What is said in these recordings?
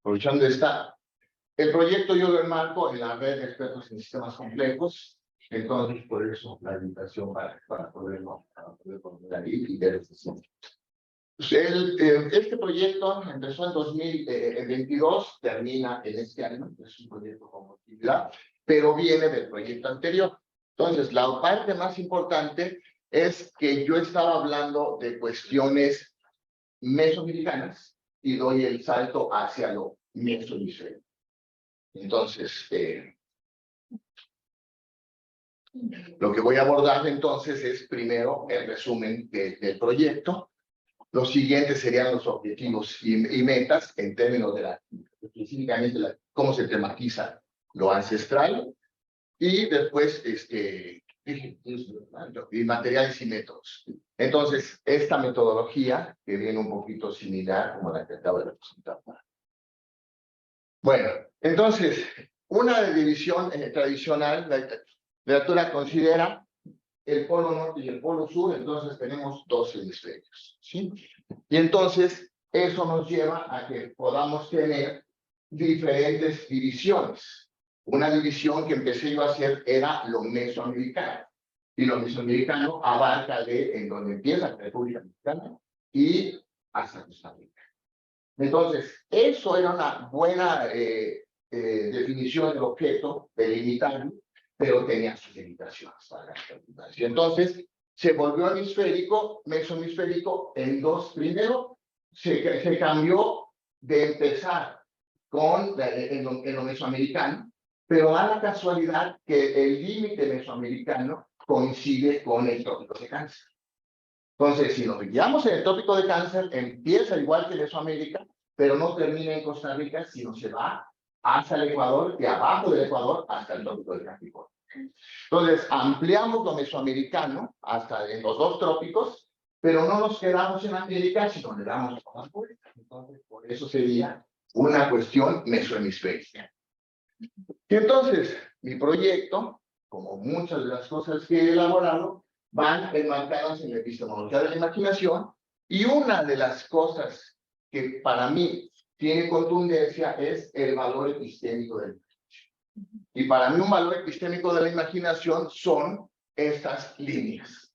aprovechando esta, el proyecto yo lo enmarco en la red de expertos en sistemas complejos, entonces por eso la invitación para poder poner ahí y ver este asunto. Este proyecto empezó en 2022, termina en este año, es un proyecto con continuidad, pero viene del proyecto anterior. Entonces, la parte más importante es que yo estaba hablando de cuestiones mesoamericanas y doy el salto hacia lo mesoamericano. Entonces, lo que voy a abordar entonces es primero el resumen del proyecto. Los siguientes serían los objetivos y metas en términos de específicamente cómo se tematiza lo ancestral y después y materiales y métodos. Entonces, esta metodología que viene un poquito similar como la que acabo de representar. Bueno, entonces, una división tradicional, la literatura considera el polo norte y el polo sur, entonces tenemos dos hemisferios, ¿sí? Y entonces, eso nos lleva a que podamos tener diferentes divisiones. Una división que empecé yo a hacer era lo mesoamericano. Y lo mesoamericano abarca en donde empieza la República Mexicana y hasta Costa Rica. Entonces, eso era una buena definición del objeto, delimitado, pero tenía sus limitaciones. Y entonces, se volvió hemisférico, mesohemisférico, en dos. Primero, se cambió de empezar en lo mesoamericano, pero da la casualidad que el límite mesoamericano coincide con el trópico de Cáncer. Entonces, si nos guiamos en el trópico de Cáncer, empieza igual que Mesoamérica, pero no termina en Costa Rica, sino se va hasta el Ecuador, de abajo del Ecuador hasta el trópico de Capricornio. Entonces, ampliamos lo mesoamericano hasta en los dos trópicos, pero no nos quedamos en América, sino le damos más vueltas. Entonces, por eso sería una cuestión mesohemisférica. Y entonces, mi proyecto, como muchas de las cosas que he elaborado, van enmarcadas en la epistemología de la imaginación, y una de las cosas que para mí tiene contundencia es el valor epistémico de la imaginación. Y para mí un valor epistémico de la imaginación son estas líneas.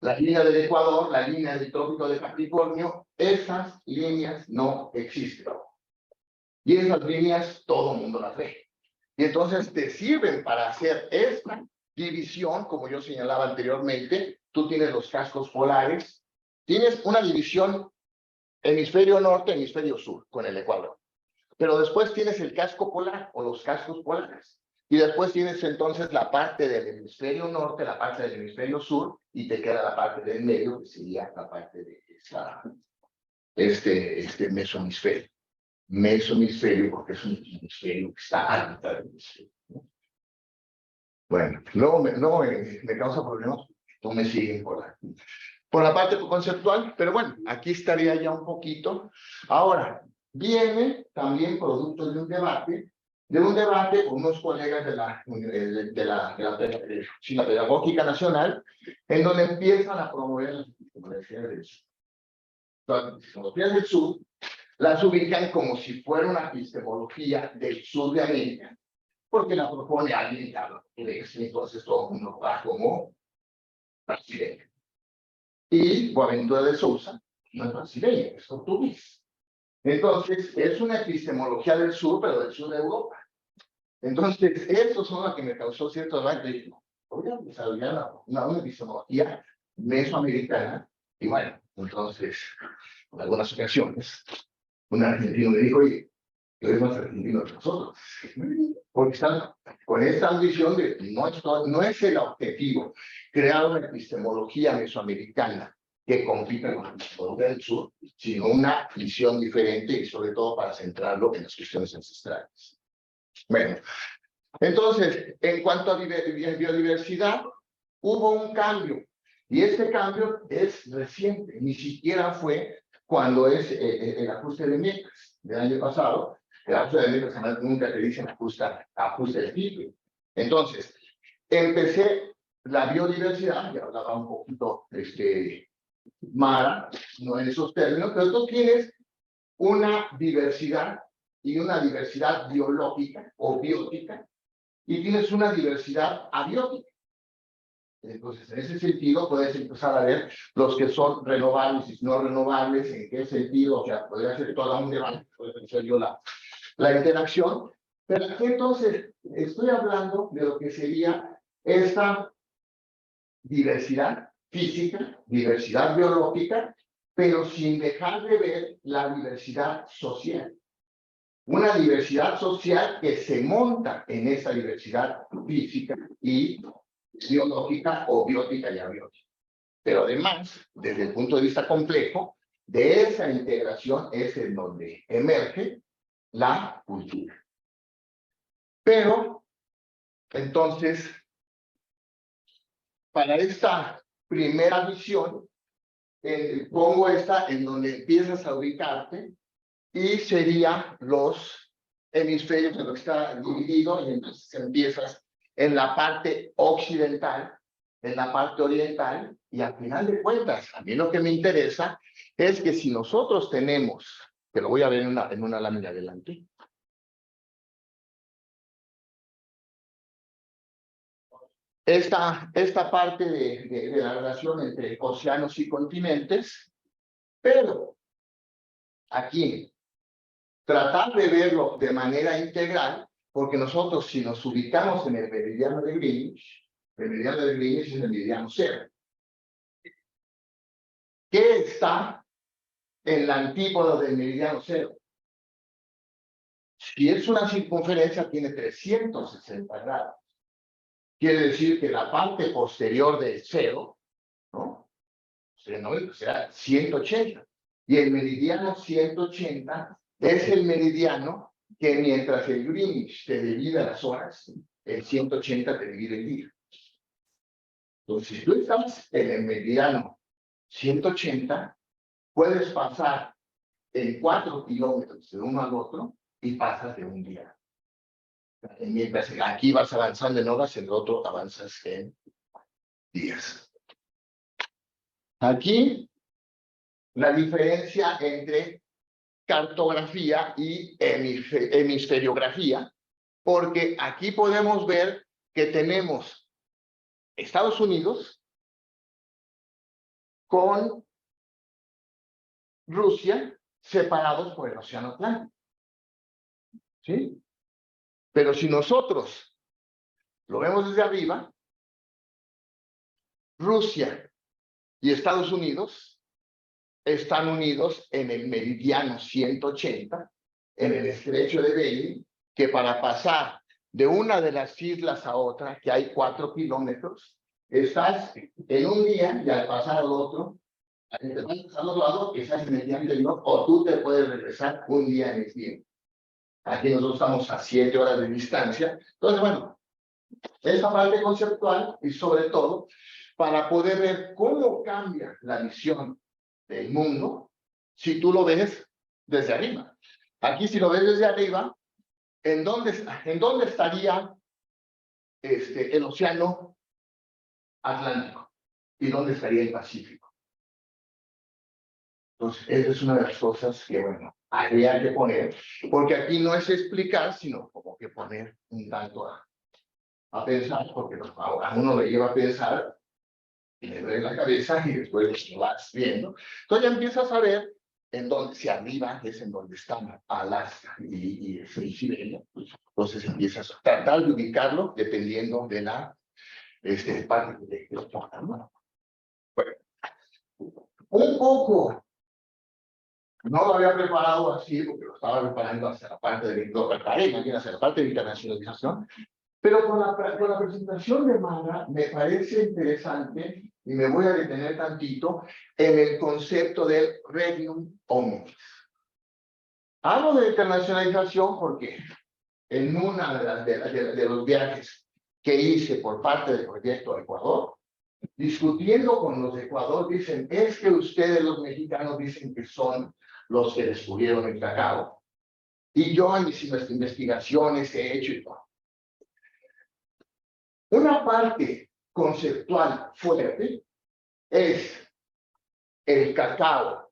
La línea del Ecuador, la línea del trópico de Capricornio, esas líneas no existen. Y esas líneas todo el mundo las ve. Y entonces te sirven para hacer esta división, como yo señalaba anteriormente. Tú tienes los cascos polares, tienes una división hemisferio norte, hemisferio sur, con el Ecuador. Pero después tienes el casco polar o los cascos polares. Y después tienes entonces la parte del hemisferio norte, la parte del hemisferio sur, y te queda la parte del medio, que sería la parte de este mesohemisferio. Mesohemisferio, porque es un hemisferio que está a la mitad del hemisferio. Bueno, luego me causa problemas, no me siguen por la parte conceptual, pero bueno, aquí estaría ya un poquito. Ahora, viene también producto de un debate con unos colegas de la China Pedagógica Nacional, en donde empiezan a promover las epistemologías del sur. Las epistemologías del sur las ubican como si fuera una epistemología del sur de América, porque la propone alguien que habla portugués, entonces todo el mundo va como brasileño. Y Boaventura de Sousa no es brasileño, es portugués. Entonces, es una epistemología del sur, pero del sur de Europa. Entonces, estos son los que me causó cierto debate. Dije, voy a desarrollar una epistemología mesoamericana. Y bueno, entonces, en algunas ocasiones, un argentino me dijo, oye, tú eres más argentino que nosotros. Porque están con esta ambición de, no es el objetivo, crear una epistemología mesoamericana que compita con la epistemología del sur, sino una visión diferente y sobre todo para centrarlo en las cuestiones ancestrales. Bueno, entonces, en cuanto a biodiversidad, hubo un cambio. Y este cambio es reciente, ni siquiera fue cuando es el ajuste de metas del año pasado. El ajuste de metas nunca te dicen ajuste de tipo. Entonces, empecé la biodiversidad, ya hablaba un poquito Mara, no en esos términos, pero tú tienes una diversidad y una diversidad biológica o biótica, y tienes una diversidad abiótica. Entonces, en ese sentido, puedes empezar a ver los que son renovables y no renovables, en qué sentido, o sea, podría ser todo un debate, puede ser yo la interacción, pero aquí entonces estoy hablando de lo que sería esta diversidad física, diversidad biológica, pero sin dejar de ver la diversidad social. Una diversidad social que se monta en esa diversidad física y biológica o biótica y abiótica. Pero además, desde el punto de vista complejo, de esa integración es en donde emerge la cultura. Pero, entonces, para esta primera visión, pongo esta en donde empiezas a ubicarte y sería los hemisferios en los que está dividido, y entonces empiezas en la parte occidental, en la parte oriental, y al final de cuentas, a mí lo que me interesa es que si nosotros tenemos, que lo voy a ver en una lámina adelante, esta parte de la relación entre océanos y continentes, pero aquí tratar de verlo de manera integral, porque nosotros si nos ubicamos en el meridiano de Greenwich, el meridiano de Greenwich es el meridiano cero. ¿Qué está en la antípoda del meridiano cero? Si es una circunferencia, tiene 360 grados. Quiere decir que la parte posterior del cero, ¿no? Será 180. Y el meridiano 180 es el meridiano que mientras el Greenwich te divide las horas, el 180 te divide el día. Entonces, si tú estás en el meridiano 180, puedes pasar en 4 kilómetros de uno al otro y pasas de un día. Mientras aquí vas avanzando en horas, en el otro avanzas en días. Aquí, la diferencia entre cartografía y hemisferiografía, porque aquí podemos ver que tenemos Estados Unidos con Rusia separados por el Océano Atlántico. ¿Sí? Pero si nosotros lo vemos desde arriba, Rusia y Estados Unidos están unidos en el meridiano 180, en el estrecho de Bering, que para pasar de una de las islas a otra, que hay 4 kilómetros, estás en un día y al pasar al otro, te vas al otro lado, estás en el día anterior, o tú te puedes regresar un día en el tiempo. Aquí nosotros estamos a 7 horas de distancia. Entonces, bueno, esa parte conceptual y sobre todo para poder ver cómo cambia la visión del mundo si tú lo ves desde arriba. Aquí si lo ves desde arriba, ¿en dónde estaría el océano Atlántico? ¿Y dónde estaría el Pacífico? Entonces, esa es una de las cosas que, bueno, habría que poner, porque aquí no es explicar, sino como que poner un tanto a pensar, porque a uno le lleva a pensar y le duele la cabeza y después lo vas viendo. Entonces ya empiezas a ver en donde, si arriba es en donde están Alaska y Siberia. Entonces empiezas a tratar de ubicarlo dependiendo de la parte de los bueno, un poco. No lo había preparado así, porque lo estaba preparando hacia la parte de hacia la parte de internacionalización, pero con la presentación de Mara me parece interesante, y me voy a detener tantito, en el concepto del regnum omnis. Hablo de internacionalización porque en una de los viajes que hice por parte del proyecto Ecuador, discutiendo con los de Ecuador, dicen, es que ustedes los mexicanos dicen que son los que descubrieron el cacao. Y yo en mis investigaciones he hecho y todo. Una parte conceptual fuerte es el cacao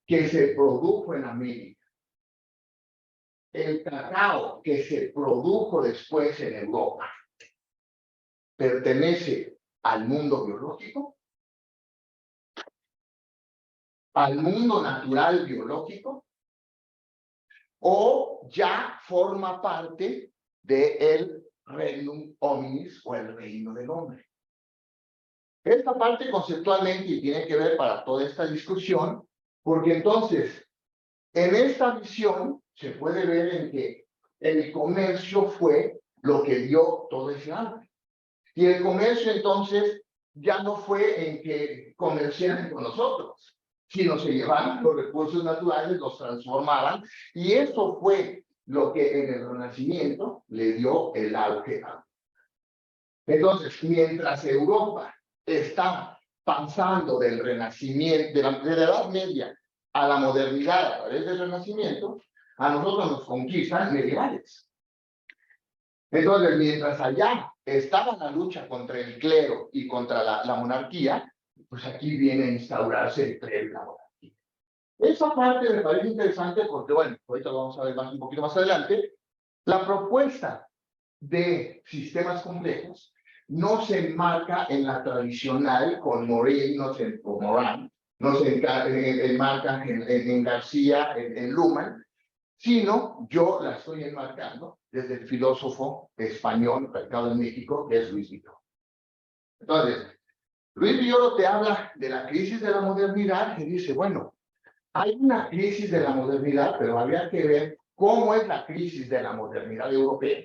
que se produjo en América, el cacao que se produjo después en Europa, pertenece al mundo biológico, al mundo natural biológico, o ya forma parte del regnum hominis o el reino del hombre. Esta parte conceptualmente tiene que ver para toda esta discusión, porque entonces, en esta visión se puede ver en que el comercio fue lo que dio todo ese hambre. Y el comercio entonces ya no fue en que comerciaran con nosotros, sino se llevaban los recursos naturales, los transformaban, y eso fue lo que en el Renacimiento le dio el auge. Entonces, mientras Europa está pasando del Renacimiento, de la Edad Media a la modernidad a través del Renacimiento, a nosotros nos conquistan medievales. Entonces, mientras allá estaba la lucha contra el clero y contra la monarquía, pues aquí viene a instaurarse el clero y la monarquía. Esa parte me parece interesante porque, bueno, ahorita lo vamos a ver más, un poquito más adelante, la propuesta de sistemas complejos no se enmarca en la tradicional con Morin, o Morán, no se enmarca en García, en Luhmann, sino yo la estoy enmarcando desde el filósofo español radicado en México, que es Luis Villoro. Entonces, Luis Villoro te habla de la crisis de la modernidad y dice, bueno, hay una crisis de la modernidad, pero habría que ver cómo es la crisis de la modernidad europea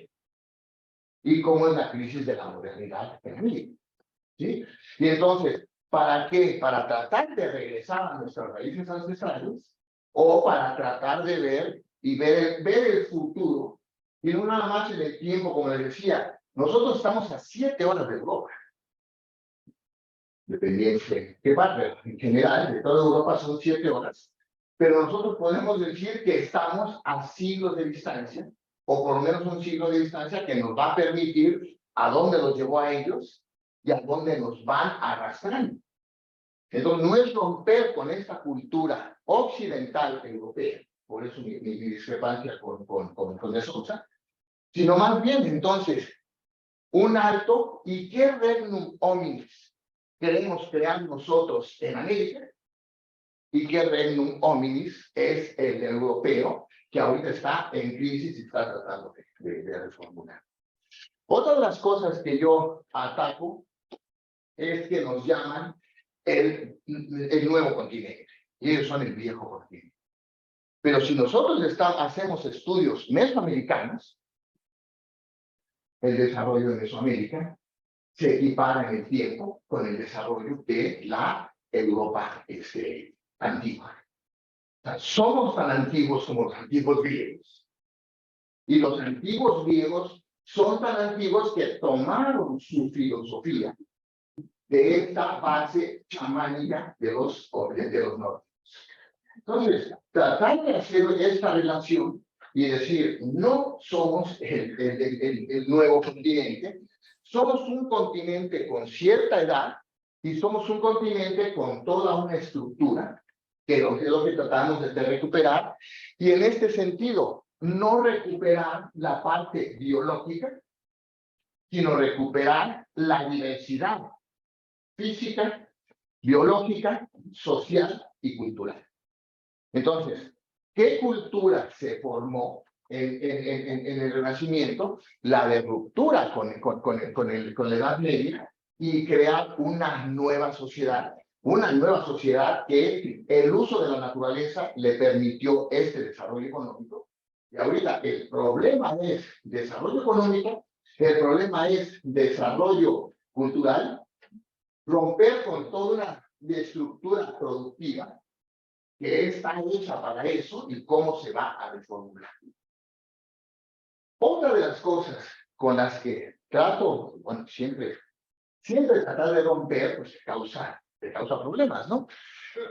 y cómo es la crisis de la modernidad en América. ¿Sí? Y entonces, ¿para qué? Para tratar de regresar a nuestras raíces ancestrales o para tratar de ver y ver el futuro y no nada más en el tiempo, como les decía, nosotros estamos a 7 horas de Europa. Dependiendo de qué parte, en general, de toda Europa son 7 horas, pero nosotros podemos decir que estamos a siglos de distancia, o por lo menos un siglo de distancia que nos va a permitir a dónde los llevó a ellos y a dónde nos van arrastrando. Entonces, no es romper con esta cultura occidental europea, por eso mi discrepancia con De Sousa, sino más bien, entonces, un alto y qué regnum hominis queremos crear nosotros en América y qué regnum hominis es el europeo que ahorita está en crisis y está tratando de reformular. Otra de las cosas que yo ataco es que nos llaman el nuevo continente, y ellos son el viejo continente. Pero si nosotros hacemos estudios mesoamericanos, el desarrollo de Mesoamérica se equipara en el tiempo con el desarrollo de la Europa antigua. O sea, somos tan antiguos como los antiguos griegos. Y los antiguos griegos son tan antiguos que tomaron su filosofía de esta base chamánica de los nórdicos. Entonces, tratar de hacer esta relación y decir, no somos el nuevo continente, somos un continente con cierta edad y somos un continente con toda una estructura, que es lo que tratamos de recuperar, y en este sentido, no recuperar la parte biológica, sino recuperar la diversidad física, biológica, social y cultural. Entonces, ¿qué cultura se formó en el Renacimiento? La de ruptura con la Edad Media y crear una nueva sociedad que el uso de la naturaleza le permitió este desarrollo económico. Y ahorita el problema es desarrollo económico, el problema es desarrollo cultural, romper con toda una estructura productiva que está hecha para eso y cómo se va a reformular. Otra de las cosas con las que trato, bueno, siempre tratar de romper, pues te causa problemas, ¿no?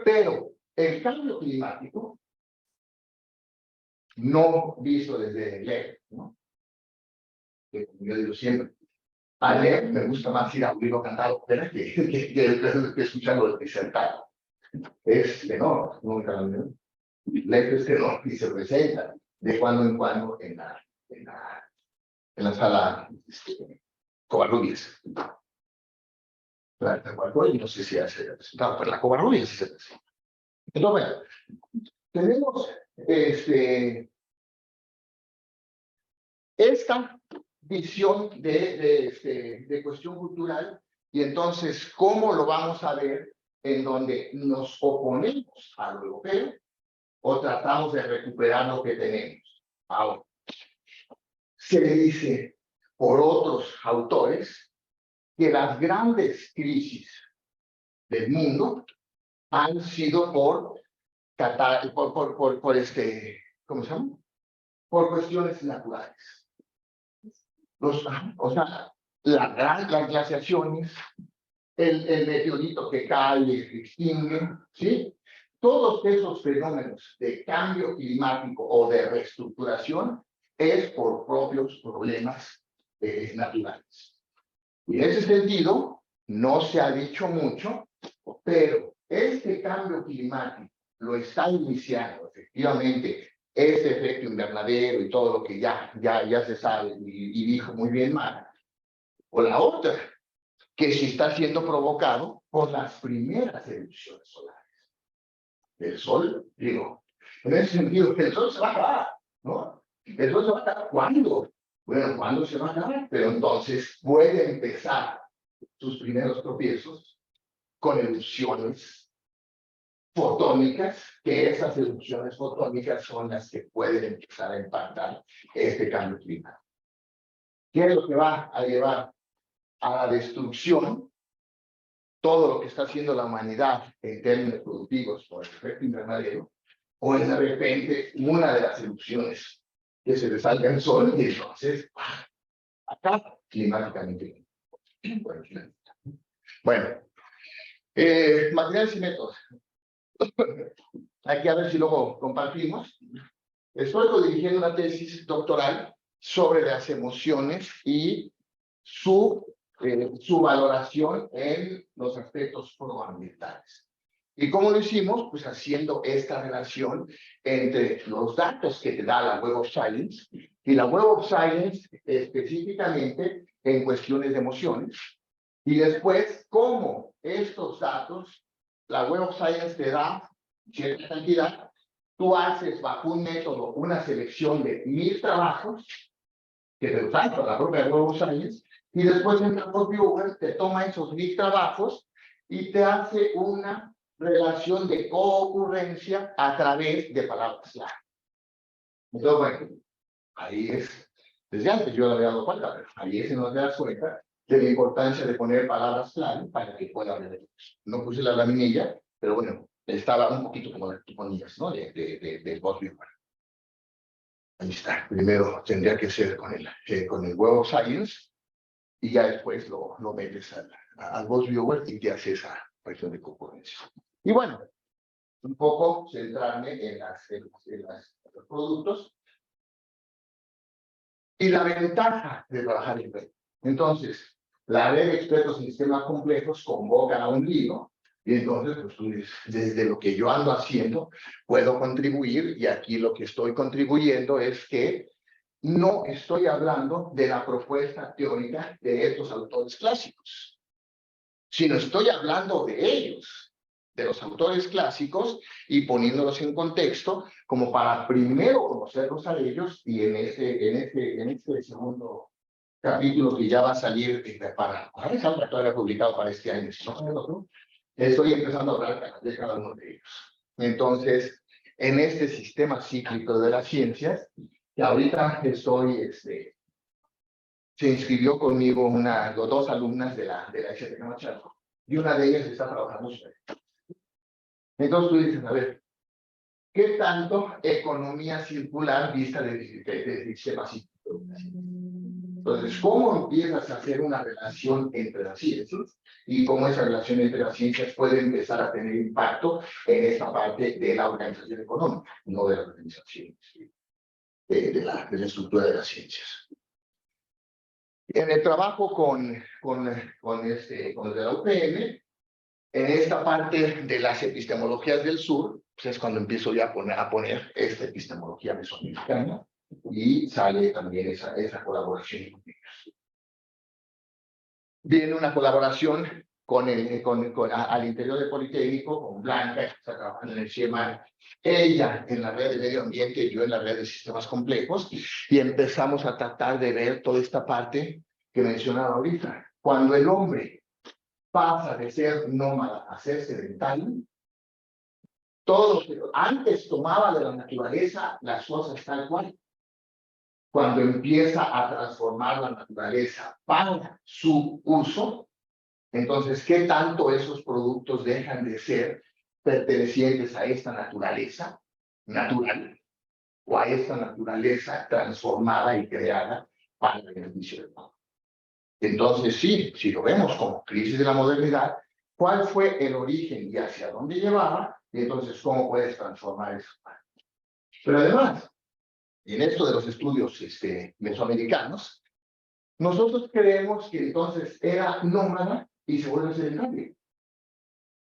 Pero el cambio climático, no visto desde leer, ¿no? Que como yo digo siempre, a leer me gusta más ir a oírlo cantar ópera que escucharlo disertado. Es enorme, nunca lo veo. lentes que no, y se presentan de cuando en cuando en la sala Covarrubias. La Covarrubias no sé si ya se ha presentado, pero la Covarrubias sí se presenta. Entonces, bueno, tenemos esta visión de cuestión cultural, y entonces, ¿cómo lo vamos a ver en donde nos oponemos a lo europeo o tratamos de recuperar lo que tenemos? Ahora, se le dice por otros autores que las grandes crisis del mundo han sido ¿cómo se llama? Por cuestiones naturales. O sea, las glaciaciones, el meteorito que cae y se extingue, ¿sí? Todos esos fenómenos de cambio climático o de reestructuración es por propios problemas naturales. Y en ese sentido, no se ha dicho mucho, pero este cambio climático lo está iniciando efectivamente este efecto invernadero y todo lo que ya se sabe y dijo muy bien Mara. O la otra, que sí está siendo provocado por las primeras erupciones solares. El sol, digo, en ese sentido, el sol se va a acabar, ¿no? El sol se va a acabar, ¿cuándo? Bueno, ¿cuándo se va a acabar? Pero entonces puede empezar sus primeros tropiezos con erupciones fotónicas, que esas erupciones fotónicas son las que pueden empezar a impactar este cambio climático. ¿Qué es lo que va a llevar a la destrucción? Todo lo que está haciendo la humanidad en términos productivos por el efecto invernadero, o de repente una de las erupciones que se le salga el sol y entonces acá climáticamente. Bueno, materiales y métodos. Aquí a ver si luego compartimos. Estoy dirigiendo una tesis doctoral sobre las emociones y su valoración en los aspectos proambientales. ¿Y cómo lo hicimos? Pues haciendo esta relación entre los datos que te da la Web of Science y la Web of Science específicamente en cuestiones de emociones, y después cómo estos datos, la Web of Science te da cierta cantidad, tú haces bajo un método una selección de 1000 trabajos que te usan para la propia Web of Science, y después en el propio Google te toma esos 1000 trabajos y te hace una relación de coocurrencia a través de palabras clave. Entonces, bueno, ahí es, desde antes yo lo había dado cuenta, pero ahí es en donde te das cuenta de la importancia de poner palabras clave para que pueda hablar de eso. No puse la laminilla, pero bueno, estaba un poquito como las que ponías, ¿no? Del BuzzViewer. Ahí está. Primero tendría que ser con el Web of Science, y ya después lo metes al BuzzViewer y te hace esa cuestión de concurrencia. Y bueno, un poco centrarme en los productos y la ventaja de trabajar en red. Entonces, la red de expertos en sistemas complejos convoca a un libro, y entonces, pues tú dices, desde lo que yo ando haciendo, puedo contribuir, y aquí lo que estoy contribuyendo es que no estoy hablando de la propuesta teórica de estos autores clásicos, sino estoy hablando de ellos, de los autores clásicos, y poniéndolos en contexto como para primero conocerlos a ellos, y en este segundo capítulo que ya va a salir dejar todavía publicado para este año, si no en el otro, estoy empezando a hablar de cada uno de ellos. Entonces, en este sistema cíclico de las ciencias, que ahorita se inscribió conmigo dos alumnas de la ST Camachaco, y una de ellas está trabajando sobre esto. Entonces tú dices, a ver, ¿qué tanto economía circular vista de sistemas cíclicos? Entonces, ¿cómo empiezas a hacer una relación entre las ciencias y cómo esa relación entre las ciencias puede empezar a tener impacto en esta parte de la organización económica, no de la organización de la estructura de las ciencias? En el trabajo con el de la UPM, en esta parte de las epistemologías del sur, pues es cuando empiezo ya a poner esta epistemología mesoamericana y sale también esa colaboración con ellos. Viene una colaboración al interior del Politécnico, con Blanca, que está trabajando en el CIEMAR, ella en la red de medio ambiente, yo en la red de sistemas complejos, y empezamos a tratar de ver toda esta parte que mencionaba ahorita. Cuando el hombre pasa de ser nómada a ser sedentario, todo lo que antes tomaba de la naturaleza, las cosas tal cual. Cuando empieza a transformar la naturaleza para su uso, entonces, ¿qué tanto esos productos dejan de ser pertenecientes a esta naturaleza natural o a esta naturaleza transformada y creada para el beneficio del hombre? Entonces, sí, si lo vemos como crisis de la modernidad, ¿cuál fue el origen y hacia dónde llevaba? Y entonces, ¿cómo puedes transformar eso? Pero además, en esto de los estudios mesoamericanos, nosotros creemos que entonces era nómada y se vuelve sedentario.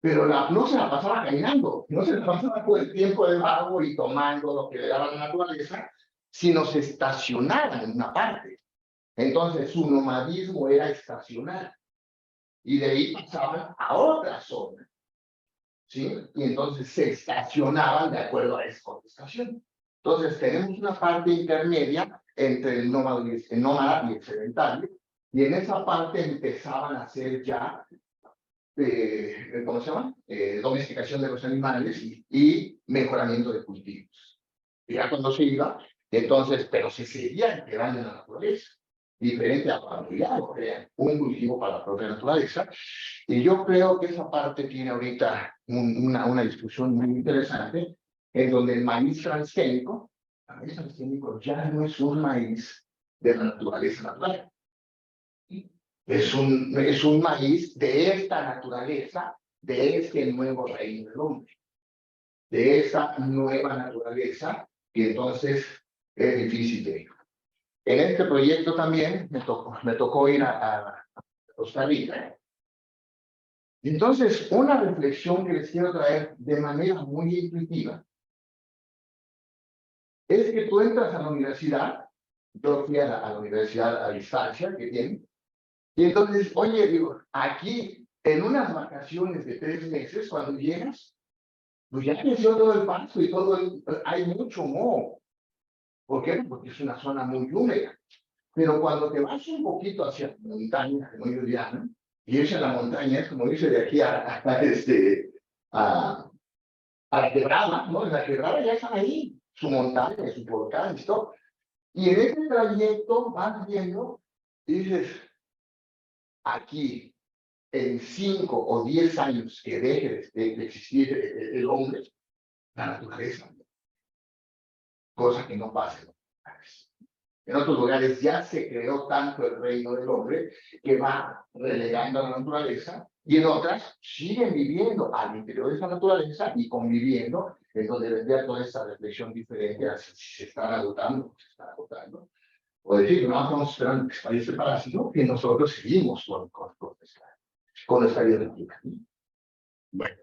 Pero no se la pasaba caminando, no se la pasaba todo el tiempo de vago y tomando lo que le daba la naturaleza, sino se estacionaba en una parte. Entonces su nomadismo era estacional. Y de ahí pasaban a otra zona. ¿Sí? Y entonces se estacionaban de acuerdo a esa estación. Entonces tenemos una parte intermedia entre el nómada y el sedentario, y en esa parte empezaban a hacer ya, ¿cómo se llama? Domesticación de los animales y mejoramiento de cultivos. Y ya cuando se iba, entonces, pero se seguía quedando en la naturaleza, diferente a cuando ya lo crean, un cultivo para la propia naturaleza. Y yo creo que esa parte tiene ahorita una discusión muy interesante, en donde el maíz transgénico ya no es un maíz de la naturaleza natural. Es un maíz de esta naturaleza, de este nuevo reino del hombre, de esta nueva naturaleza, que entonces es difícil de ir. En este proyecto también me tocó ir a Costa Rica. Entonces, una reflexión que les quiero traer de manera muy intuitiva es que tú entras a la universidad, yo fui a la universidad a distancia que tienen, y entonces, oye, digo, aquí en unas vacaciones de 3 meses, cuando llegas, pues ya creció todo el pasto y hay mucho moho. ¿Por qué? Porque es una zona muy húmeda. Pero cuando te vas un poquito hacia la montaña, como yo diría, y esa la montaña es como dice de aquí a la quebrada, ¿no? En la quebrada ya están ahí, su montaña, su volcán y todo. Y en ese trayecto vas viendo y dices, aquí, en 5 o 10 años que deje de existir el hombre, la naturaleza, cosa que no pasa en otros lugares. En otros lugares ya se creó tanto el reino del hombre que va relegando a la naturaleza, y en otras siguen viviendo al interior de esa naturaleza y conviviendo, es donde vendría toda esta reflexión diferente a si se están agotando o se están agotando. O decir que no estamos esperando que se vaya este parásito, que nosotros seguimos con nuestra vida. Bueno,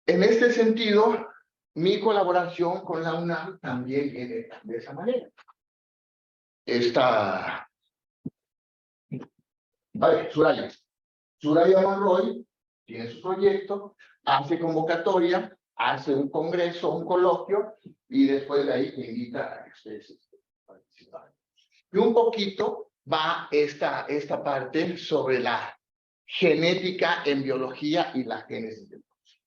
en este sentido, mi colaboración con la UNAM también viene de esa manera. Soraya Monroy tiene su proyecto, hace convocatoria, hace un congreso, un coloquio, y después de ahí invita a que ustedes participen. Y un poquito va esta parte sobre la genética en biología y la génesis del proceso.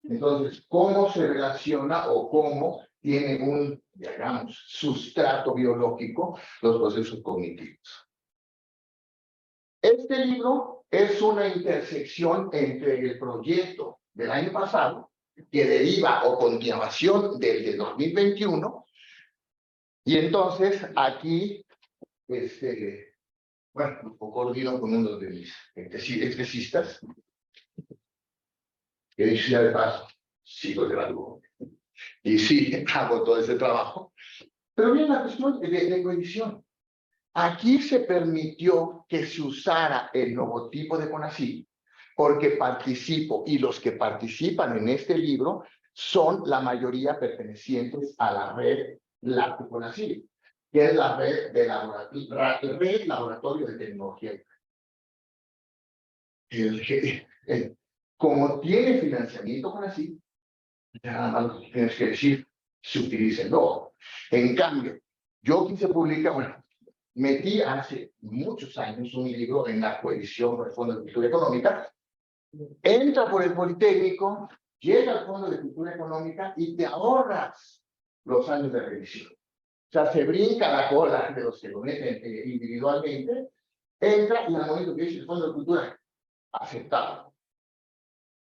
Entonces, ¿cómo se relaciona o cómo tiene un, digamos, sustrato biológico los procesos cognitivos? Este libro es una intersección entre el proyecto del año pasado, que deriva o continuación del de 2021, y entonces aquí, bueno, coordino con uno de mis especialistas, que dice ya de paso, sigo graduado, y sí, hago todo ese trabajo. Pero bien, la cuestión de coedición. Aquí se permitió que se usara el logotipo de CONACYT porque participo, y los que participan en este libro son la mayoría pertenecientes a la red LATICONACYT, que es la red de laboratorio de tecnología. Como tiene financiamiento CONACYT, nada más lo que tienes que decir, se utiliza el logo. En cambio, yo quise publicar, bueno, metí hace muchos años un libro en la coedición del Fondo de Cultura Económica, entra por el Politécnico, llega al Fondo de Cultura Económica y te ahorras los años de revisión. O sea, se brinca la cola de los que lo meten individualmente, entra y al momento que dice el Fondo de Cultura, aceptado.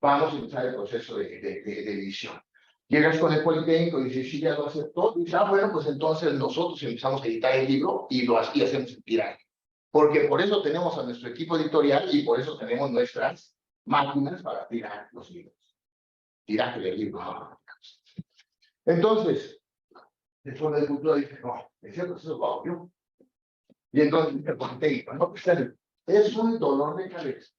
Vamos a empezar el proceso de edición. Llegas con el Politécnico y dices, sí, ya lo aceptó. Y dices, bueno, pues entonces nosotros empezamos a editar el libro y hacemos el tiraje. Porque por eso tenemos a nuestro equipo editorial y por eso tenemos nuestras máquinas para tirar los libros. Tiraje del libro. Entonces, el Fondo de Cultura dice, no, es cierto, eso lo hago yo. Y entonces el Politécnico, no, pues, es un dolor de cabeza.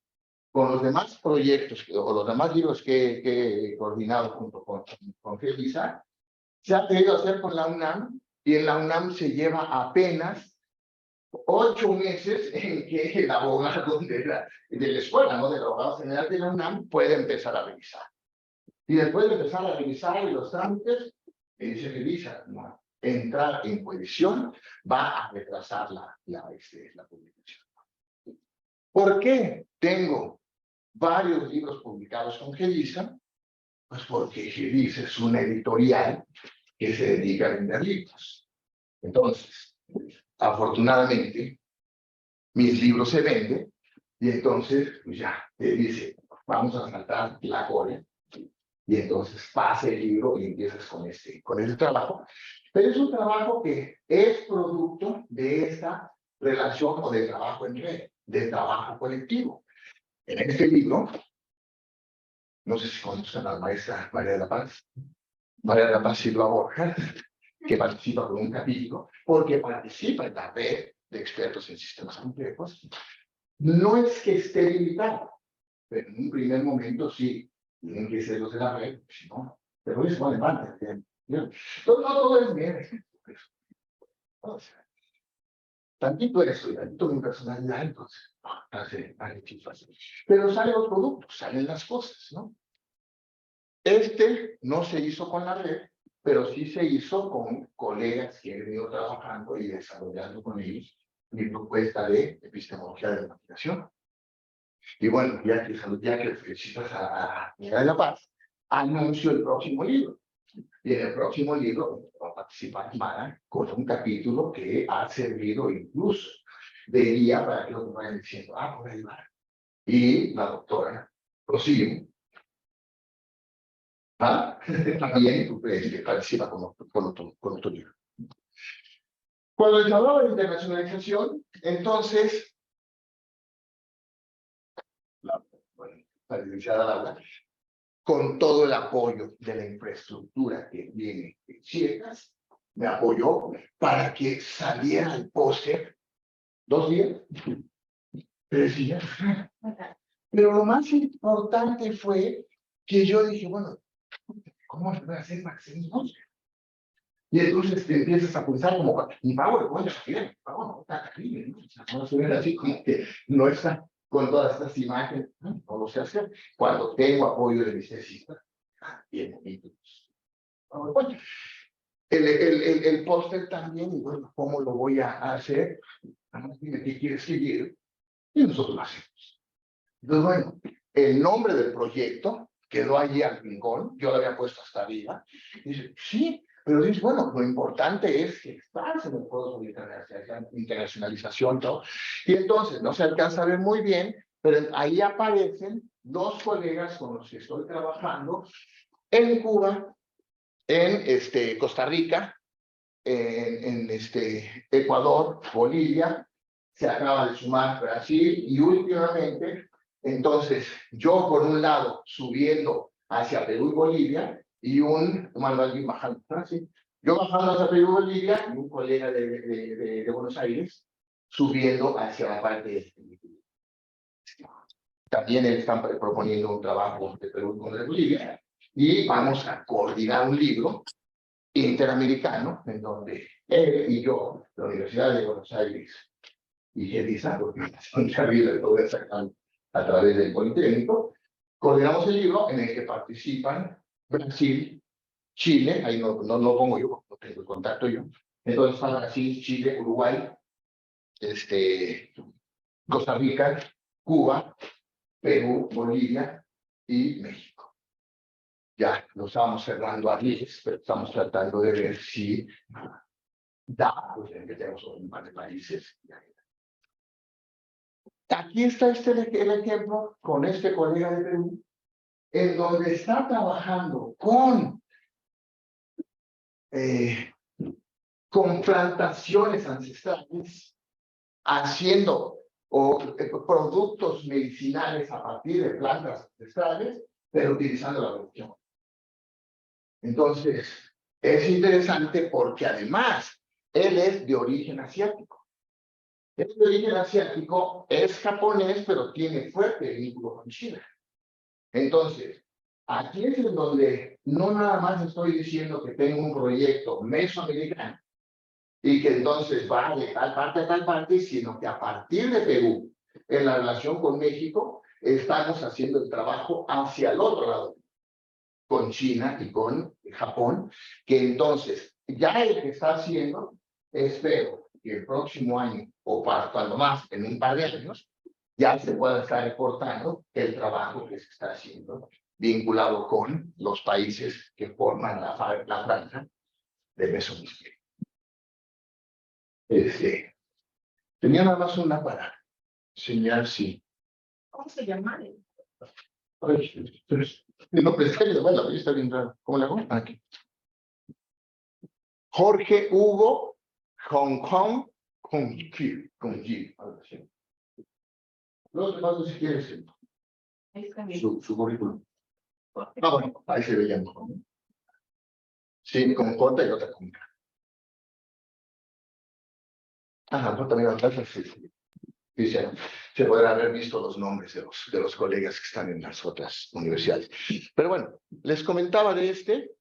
Con los demás proyectos o los demás libros que he coordinado junto con GELISA, se ha querido hacer con la UNAM y en la UNAM se lleva apenas 8 meses en que el abogado de la escuela, ¿no? Del abogado general de la UNAM puede empezar a revisar. Y después de empezar a revisar los trámites, dice GELISA, no, entrar en coedición va a retrasar la publicación. ¿Por qué tengo varios libros publicados con GELISA? Pues porque GELISA es una editorial que se dedica a vender libros. Entonces, afortunadamente, mis libros se venden y entonces, pues ya, dice, vamos a saltar la cola y entonces pasa el libro y empiezas con el trabajo. Pero es un trabajo que es producto de esta relación o de trabajo en red, de trabajo colectivo. En este libro, no sé si conocen a la maestra María de la Paz, Silva Borja, que participa con un capítulo, porque participa en la red de expertos en sistemas complejos. No es que esté limitado, pero en un primer momento sí, tienen que ser los de la red, si no, pero eso vale más. No todo es bien. O sea, tantito esto y tantito mi personalidad, entonces, hace chispas. Pero salen los productos, salen las cosas, ¿no? No se hizo con la red, pero sí se hizo con colegas que he venido trabajando y desarrollando con ellos mi propuesta de epistemología de la imaginación. Y bueno, ya que felicitas a Miguel de la Paz, anuncio el próximo libro. Y en el próximo libro va a participar Mara con un capítulo que ha servido incluso de guía para que los vayan diciendo, por ahí va. Y la doctora Rocío, también participa con otro libro. Cuando les hablaba de internacionalización, entonces, la licenciada Laura, con todo el apoyo de la infraestructura que viene de Chiapas, me apoyó para que saliera el póster 2 días, 3 días. Pero lo más importante fue que yo dije, bueno, ¿cómo se puede hacer Maximos? Y entonces te empiezas a pensar como, mi pago de cuentas bien, pago no está terrible, ¿no? Se ve así como que no está con todas estas imágenes, no lo sé hacer. Cuando tengo apoyo de mis tesistas, bien bonito. Bueno, el póster también, y bueno, ¿cómo lo voy a hacer? Dime qué quieres seguir, y nosotros lo hacemos. Entonces, bueno, el nombre del proyecto quedó allí al rincón, yo lo había puesto hasta arriba, y dice, sí, pero dice, bueno, lo importante es que estás en el Foro de Internacionalización, ¿no? Y entonces, no se alcanza a ver muy bien, pero ahí aparecen 2 colegas con los que estoy trabajando en Cuba, en Costa Rica, en Ecuador, Bolivia, se acaba de sumar Brasil y últimamente, entonces, yo por un lado subiendo hacia Perú y Bolivia y un Manuel bajando, ¿sí? Yo bajando hacia Perú y Bolivia y un colega de Buenos Aires subiendo hacia la parte También están proponiendo un trabajo de Perú con de Bolivia y vamos a coordinar un libro interamericano en donde él y yo, la Universidad de Buenos Aires y GEDISA, porque son terribles, lo voy a sacar a través del Politécnico, coordinamos el libro en el que participan Brasil, Chile, ahí no pongo yo, no tengo el contacto yo, entonces para Brasil, Chile, Uruguay, Costa Rica, Cuba, Perú, Bolivia y México. Ya lo estamos cerrando a 10, pero estamos tratando de ver si da, pues que tenemos un par de países. Aquí está el ejemplo con este colega de Perú, en donde está trabajando con plantaciones ancestrales, haciendo productos medicinales a partir de plantas ancestrales, pero utilizando la producción. Entonces, es interesante porque además, él es de origen asiático. Es de origen asiático, es japonés, pero tiene fuerte vínculo con China. Entonces, aquí es en donde no nada más estoy diciendo que tengo un proyecto mesoamericano y que entonces va de tal parte a tal parte, sino que a partir de Perú, en la relación con México, estamos haciendo el trabajo hacia el otro lado, con China y con Japón, que entonces ya el que está haciendo, espero que el próximo año, o para cuando más, en un par de años, ya se pueda estar reportando el trabajo que se está haciendo vinculado con los países que forman la franja de Mesoamérica. Tenía nada más una para enseñar si... ¿Cómo se llama? Ay, no, pero está bien raro. ¿Cómo le hago? Aquí. Jorge Hugo Hong Kong con G. Luego te paso si quieres su currículum. Bueno, ahí se veía mejor. Sí, con J y otra con K. No también sí, se podrán haber visto los nombres de los colegas que están en las otras universidades. Pero bueno, les comentaba de este.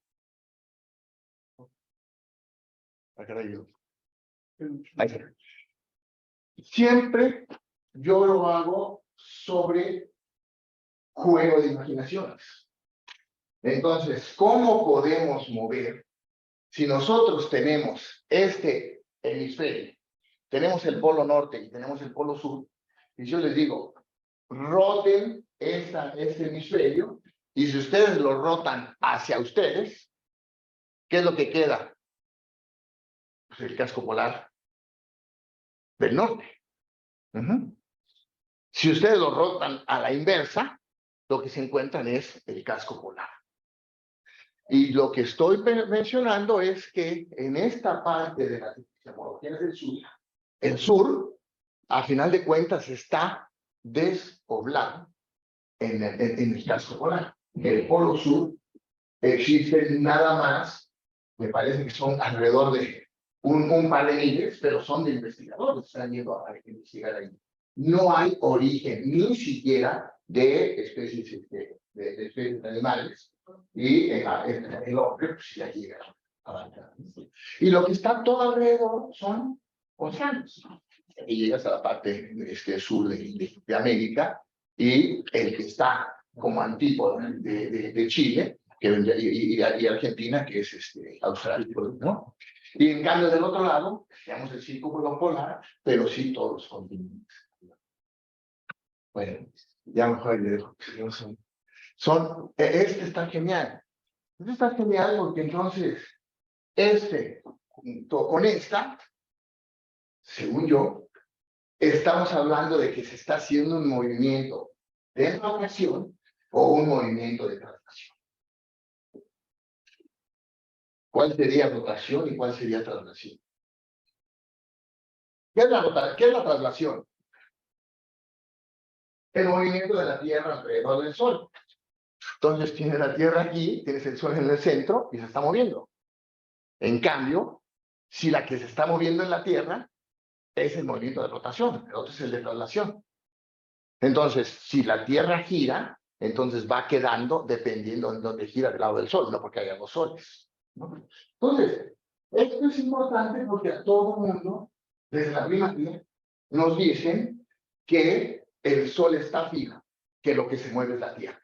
Siempre yo lo hago sobre juego de imaginaciones. Entonces, ¿cómo podemos mover si nosotros tenemos este hemisferio, tenemos el polo norte y tenemos el polo sur, y yo les digo, roten este hemisferio, y si ustedes lo rotan hacia ustedes, ¿qué es lo que queda? Pues el casco polar del norte. Si ustedes lo rotan a la inversa, lo que se encuentran es el casco polar. Y lo que estoy mencionando es que en esta parte de las epistemologías del sur, el sur, a final de cuentas, está despoblado en el casco polar. El polo sur existe nada más, me parece que son alrededor de un par de miles, pero son de investigadores, están yendo a investigar ahí. No hay origen ni siquiera de especies de especies animales, y el hombre pues ya llega a avanzar. Y lo que está todo alrededor son océanos. Y llegas a la parte sur de América, y el que está como antípoda de Chile y Argentina, que es Australia, ¿no? Y en cambio del otro lado, tenemos el círculo polar, pero sí todos los continentes. Bueno, ya mejor le dejo. Este está genial. Este está genial porque entonces, junto con esta, según yo, estamos hablando de que se está haciendo un movimiento de rotación o un movimiento de traslación. ¿Cuál sería rotación y cuál sería traslación? ¿Qué es la traslación? El movimiento de la Tierra alrededor del Sol. Entonces tienes la Tierra aquí, tienes el Sol en el centro y se está moviendo. En cambio, si la que se está moviendo en la Tierra es el movimiento de rotación, el otro es el de traslación. Entonces, si la Tierra gira, entonces va quedando dependiendo de dónde gira del lado del Sol, no porque haya dos soles, ¿no? Entonces, esto es importante porque a todo mundo, desde la primaria, nos dicen que el Sol está fijo, que lo que se mueve es la Tierra.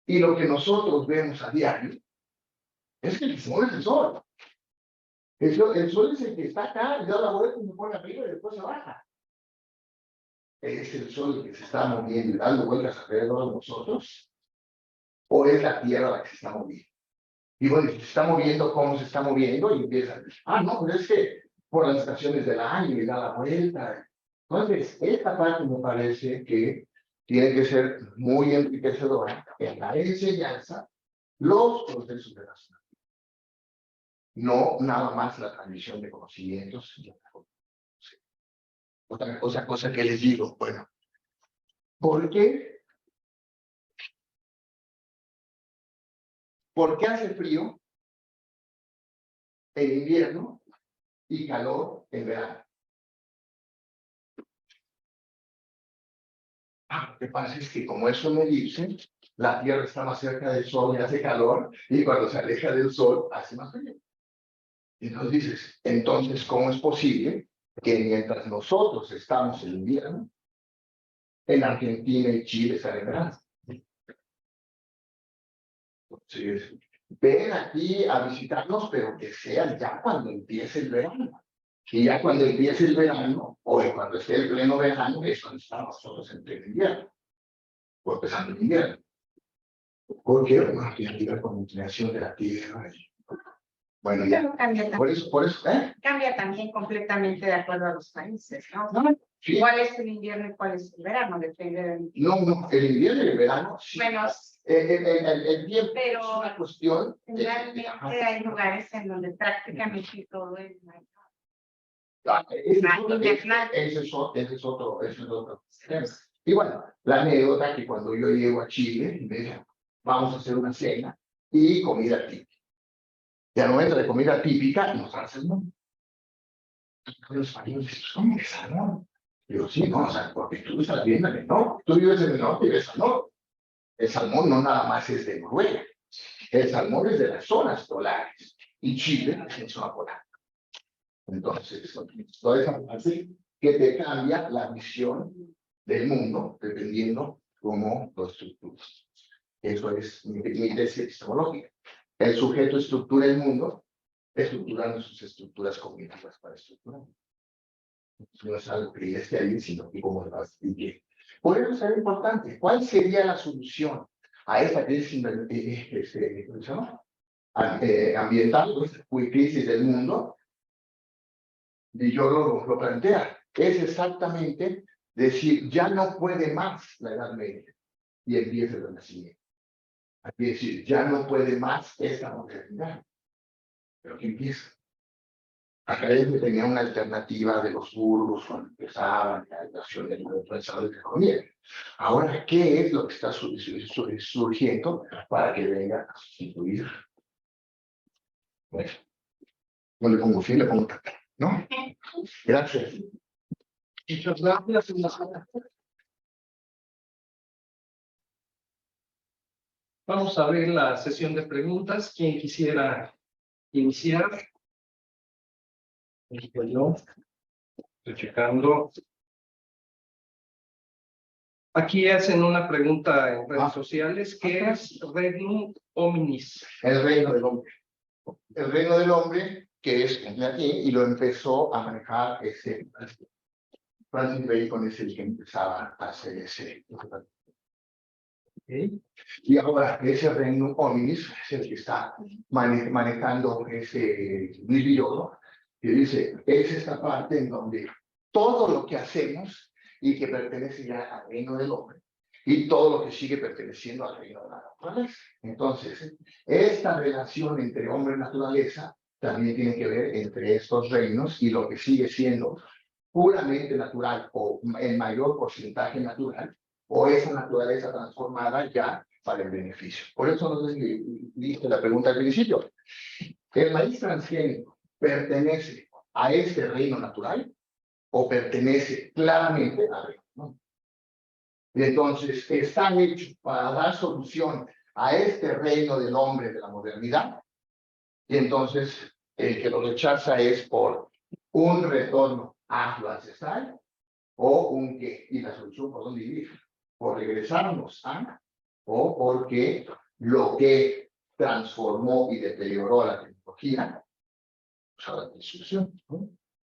Y lo que nosotros vemos a diario es que el Sol es el Sol. El Sol es el que está acá, y da la vuelta y se pone arriba y después se baja. ¿Es el Sol el que se está moviendo y dando vueltas alrededor de nosotros? ¿O es la Tierra la que se está moviendo? Y bueno, si se está moviendo, ¿cómo se está moviendo? Y empiezan, no, pero es que por las estaciones del año y da la vuelta. Entonces, esta parte me parece que tiene que ser muy enriquecedora en la enseñanza, los procesos de la razonamiento. No nada más la transmisión de conocimientos. Otra cosa que les digo, bueno, ¿por qué? ¿Por qué hace frío en invierno y calor en verano? Lo que pasa es que como eso me dice, la Tierra está más cerca del Sol y hace calor, y cuando se aleja del Sol hace más frío. Y entonces dices, entonces, ¿cómo es posible que mientras nosotros estamos en invierno, en Argentina y Chile están en verano? Entonces, ven aquí a visitarnos, pero que sea ya cuando empiece el verano. Y ya cuando empiece el verano, o cuando esté el pleno verano, es cuando estamos nosotros en pleno invierno, o empezando el invierno. Porque, bueno, tiene que ver con la inclinación de la Tierra. Bueno, ya. Pero cambia también. Por eso, Cambia también completamente de acuerdo a los países, ¿no? Sí. ¿Cuál es el invierno y cuál es el verano? Depende del... No, el invierno y el verano, sí. Bueno, El tiempo pero es una cuestión. realmente hay lugares en donde prácticamente todo es... Ese es otro tema. Y bueno, la anécdota que cuando yo llego a Chile, me dicen, vamos a hacer una cena y comida típica. Y al momento de comida típica, nos dan salmón. Los españoles, ¿cómo que salmón? Digo, sí, no, o sea, porque tú estás viendo en el norte, tú vives en el norte y ves salmón. El salmón no nada más es de Noruega, el salmón es de las zonas polares, y Chile es en zona polar. Entonces, toda esa parte que te cambia la visión del mundo, dependiendo cómo lo estructuras. Eso es mi tesis epistemológica. El sujeto estructura el mundo, estructurando sus estructuras cognitivas para estructurar. No es algo que ya esté ahí, sino que cómo lo explique. Por eso es importante. ¿Cuál sería la solución a esta crisis ambiental, esta crisis del mundo? Y yo lo plantea. Es exactamente decir, ya no puede más la Edad Media y empieza el Renacimiento. Es decir, ya no puede más esta modernidad. Pero ¿qué empieza? Academia tenía una alternativa de los burgos cuando empezaban la educación del pensador de economía. Ahora, ¿qué es lo que está surgiendo para que venga a sustituir? Bueno, no le pongo fin, le pongo tata, ¿no? Gracias. Muchas gracias. Vamos a abrir la sesión de preguntas. ¿Quién quisiera iniciar? Yo estoy checando. Aquí hacen una pregunta en redes sociales. ¿Qué es Regnum Hominis? El reino del hombre. El reino del hombre, que es en latín, y lo empezó a manejar Francis Bacon, es el que empezaba a hacer ese. Okay. Y ahora ese reino hominis es el que está manejando ese libro que dice, es esta parte en donde todo lo que hacemos y que pertenece ya al reino del hombre y todo lo que sigue perteneciendo al reino de la naturaleza. Entonces, esta relación entre hombre y naturaleza también tiene que ver entre estos reinos y lo que sigue siendo puramente natural o en mayor porcentaje natural, o esa naturaleza transformada ya para el beneficio. Por eso nos dije la pregunta al principio. ¿El maíz transgénico pertenece a este reino natural o pertenece claramente al reino? ¿No? Y entonces están hechos para dar solución a este reino del hombre de la modernidad. Y entonces el que lo rechaza es por un retorno a lo ancestral o un qué. Y la solución por dónde ir. Por regresarnos a o porque lo que transformó y deterioró la tecnología, pues ahora tiene solución, ¿no?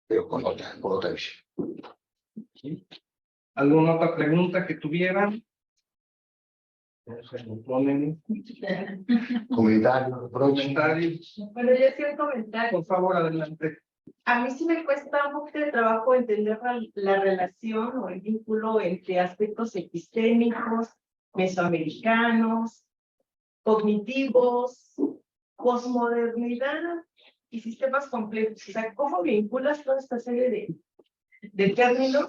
Pero con otra visión. ¿Sí? ¿Alguna otra pregunta que tuvieran? Se me ponen Comentarios, reproches. comentarios. Bueno, yo sí un comentario. Por favor, adelante. A mí sí me cuesta un poquito de trabajo entender la relación o el vínculo entre aspectos epistémicos, mesoamericanos, cognitivos, posmodernidad y sistemas complejos. O sea, ¿cómo vinculas toda esta serie de términos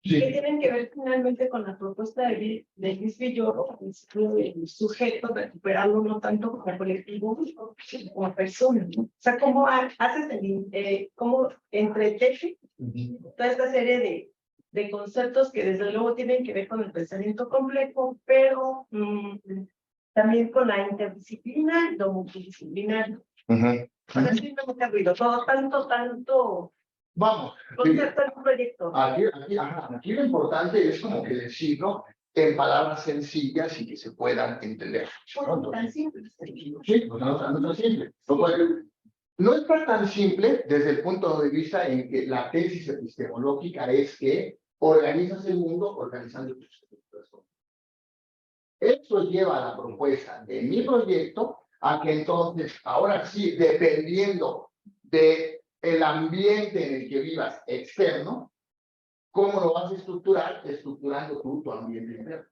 Sí, que sí. tienen que ver finalmente con la propuesta de Luis Villoro, el ciclo del sujeto, recuperarlo no tanto como colectivo, sino como persona, ¿no? O sea, ¿cómo haces cómo entreteje toda esta serie de conceptos que desde luego tienen que ver con el pensamiento complejo, pero también con la interdisciplina y lo multidisciplinario? Ahora sí me gusta ruido, todo tanto Vamos. concepto en un proyecto. Aquí lo importante es como que decirlo en palabras sencillas y que se puedan entender. Bueno, tan simple. Sí, pues no es simple. No está tan simple desde el punto de vista en que la tesis epistemológica es que organizas el mundo organizando tus estructuras. Eso lleva a la propuesta de mi proyecto a que entonces, ahora sí, dependiendo de el ambiente en el que vivas externo, ¿cómo lo vas a estructurar? Estructurando tú tu ambiente interno.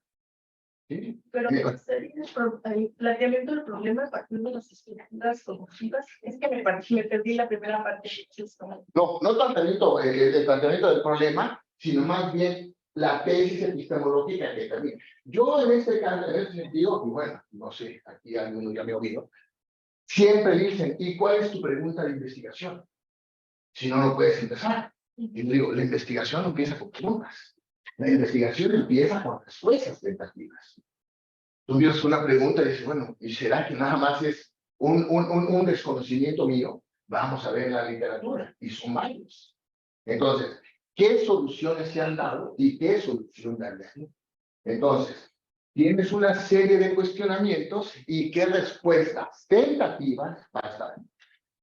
¿Sí? Pero ¿cuál sería el planteamiento del problema a partir de las estructuras cognitivas? Es que me perdí la primera parte. No el planteamiento del problema, sino más bien la tesis epistemológica que también. Yo en este caso, en ese sentido, y bueno, no sé, aquí alguno ya me ha oído, siempre dicen, ¿y cuál es tu pregunta de investigación? Si no, no puedes empezar. Y yo digo, la investigación no empieza con preguntas. La investigación empieza con respuestas tentativas. Tú envías una pregunta y dices, bueno, ¿y será que nada más es un desconocimiento mío? Vamos a ver la literatura, y son varios. Entonces, ¿qué soluciones se han dado y qué solución darían? Entonces, tienes una serie de cuestionamientos y qué respuestas tentativas vas a dar.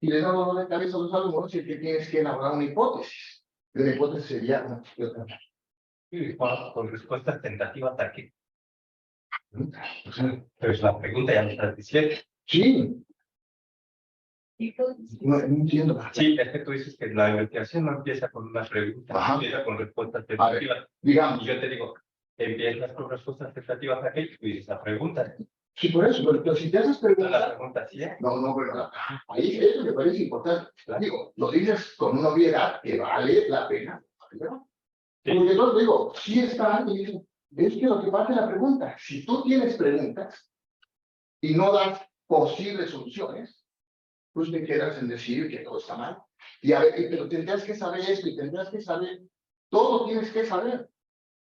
Y le damos dolor de cabeza a los alumnos y que tienes que elaborar una hipótesis. La hipótesis sería Con respuestas tentativas a qué. o sea, Pues la pregunta ya me estás diciendo. sí, no entiendo. Sí, es que tú dices que la investigación no empieza con una pregunta, Ajá. empieza con respuestas A ver, tentativas. digamos. Y yo te digo, empiezas con respuestas tentativas a qué, y tú dices la pregunta. Sí, por eso, pero si te haces La preguntas. pregunta sí es. No, pero ahí eso me parece importante. Digo, lo dices con una obviedad que vale la pena. ¿No? Sí. Porque entonces digo, sí está, y dicen, es que lo que pasa es la pregunta. Si tú tienes preguntas y no das posibles soluciones, pues te quedas en decir que todo está mal. Y a ver, pero tendrás que saber esto y tendrás que saber, todo tienes que saber.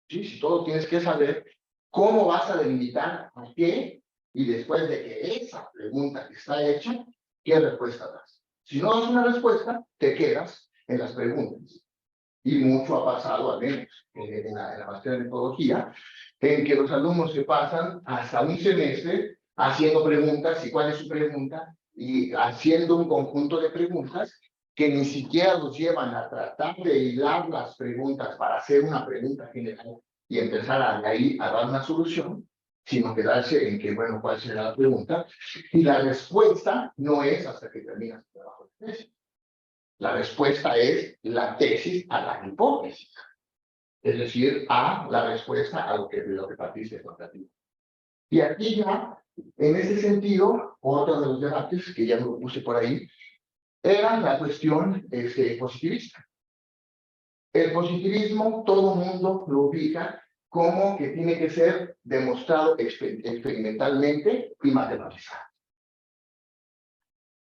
Sí, si todo tienes que saber, ¿cómo vas a delimitar a qué? Y después de que esa pregunta que está hecha, ¿qué respuesta das? Si no das una respuesta, te quedas en las preguntas. Y mucho ha pasado, al menos en la materia de metodología, en que los alumnos se pasan hasta un semestre haciendo preguntas, y cuál es su pregunta, y haciendo un conjunto de preguntas que ni siquiera los llevan a tratar de hilar las preguntas para hacer una pregunta general y empezar de ahí a dar una solución, sino quedarse en que, bueno, ¿cuál será la pregunta? Y la respuesta no es hasta que terminas el trabajo de tesis. La respuesta es la tesis a la hipótesis, es decir, a la respuesta a lo que partiste contativo. Y aquí ya, en ese sentido, otro de los debates que ya lo puse por ahí, era la cuestión positivista. El positivismo, todo el mundo lo ubica como que tiene que ser demostrado experimentalmente y matematizado.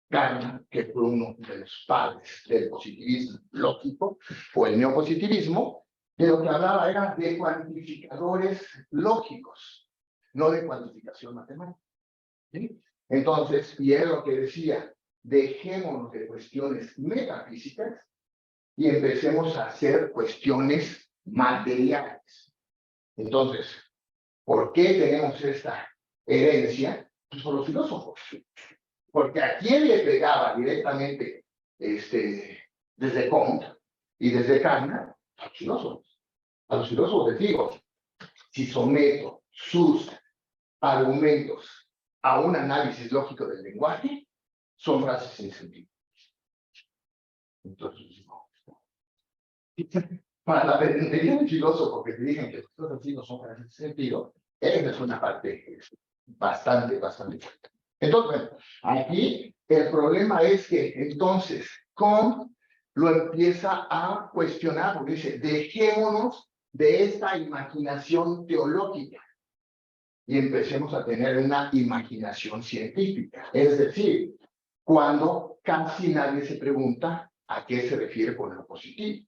Gardner, que fue uno de los padres del positivismo lógico, o el neopositivismo, De lo que hablaba era de cuantificadores lógicos, no de cuantificación matemática. ¿Sí? Entonces, y es lo que decía, dejémonos de cuestiones metafísicas y empecemos a hacer cuestiones materiales. Entonces, ¿por qué tenemos esta herencia? Pues por los filósofos. Porque a quién le pegaba directamente desde Comte y desde Kant, a los filósofos. A los filósofos les digo, si someto sus argumentos a un análisis lógico del lenguaje, son frases sin sentido. Entonces, para la pedantería del filósofo que te digan que los cosas así no son frases sin sentido, esa es una parte bastante fuerte. Entonces, bueno, aquí el problema es que entonces Comte lo empieza a cuestionar, porque dice, dejémonos de esta imaginación teológica y empecemos a tener una imaginación científica. Es decir, cuando casi nadie se pregunta a qué se refiere con lo positivo.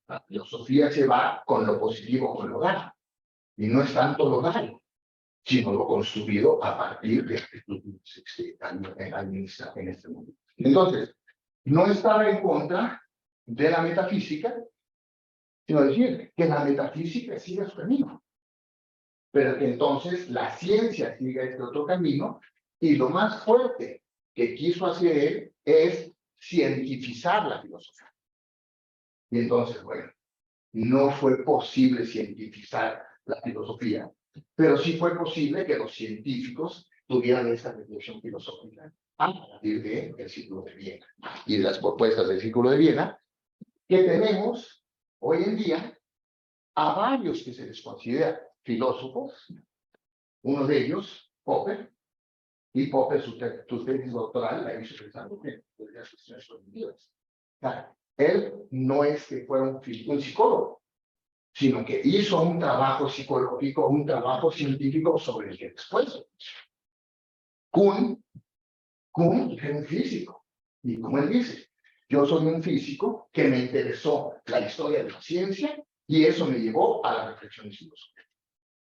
La filosofía se va con lo positivo, con lo dado. Y no es tanto lo dado, sino lo construido a partir de actitudes administradas en este mundo. Entonces, no estaba en contra de la metafísica, sino decir que la metafísica siga su camino, pero que entonces la ciencia siga este otro camino, y lo más fuerte que quiso hacer él es cientificar la filosofía. Y entonces, bueno, no fue posible cientificar la filosofía, pero sí fue posible que los científicos tuvieran esta reflexión filosófica a partir del Círculo de Viena y de las propuestas del Círculo de Viena, que tenemos hoy en día a varios que se les considera filósofos, uno de ellos, Popper, y Popper, su tesis doctoral la hizo pensando en las cuestiones cognitivas. Claro, él no es que fuera un psicólogo, sino que hizo un trabajo psicológico, un trabajo científico sobre el que después Kuhn era un físico, y como él dice, yo soy un físico que me interesó la historia de la ciencia y eso me llevó a la reflexión filosófica.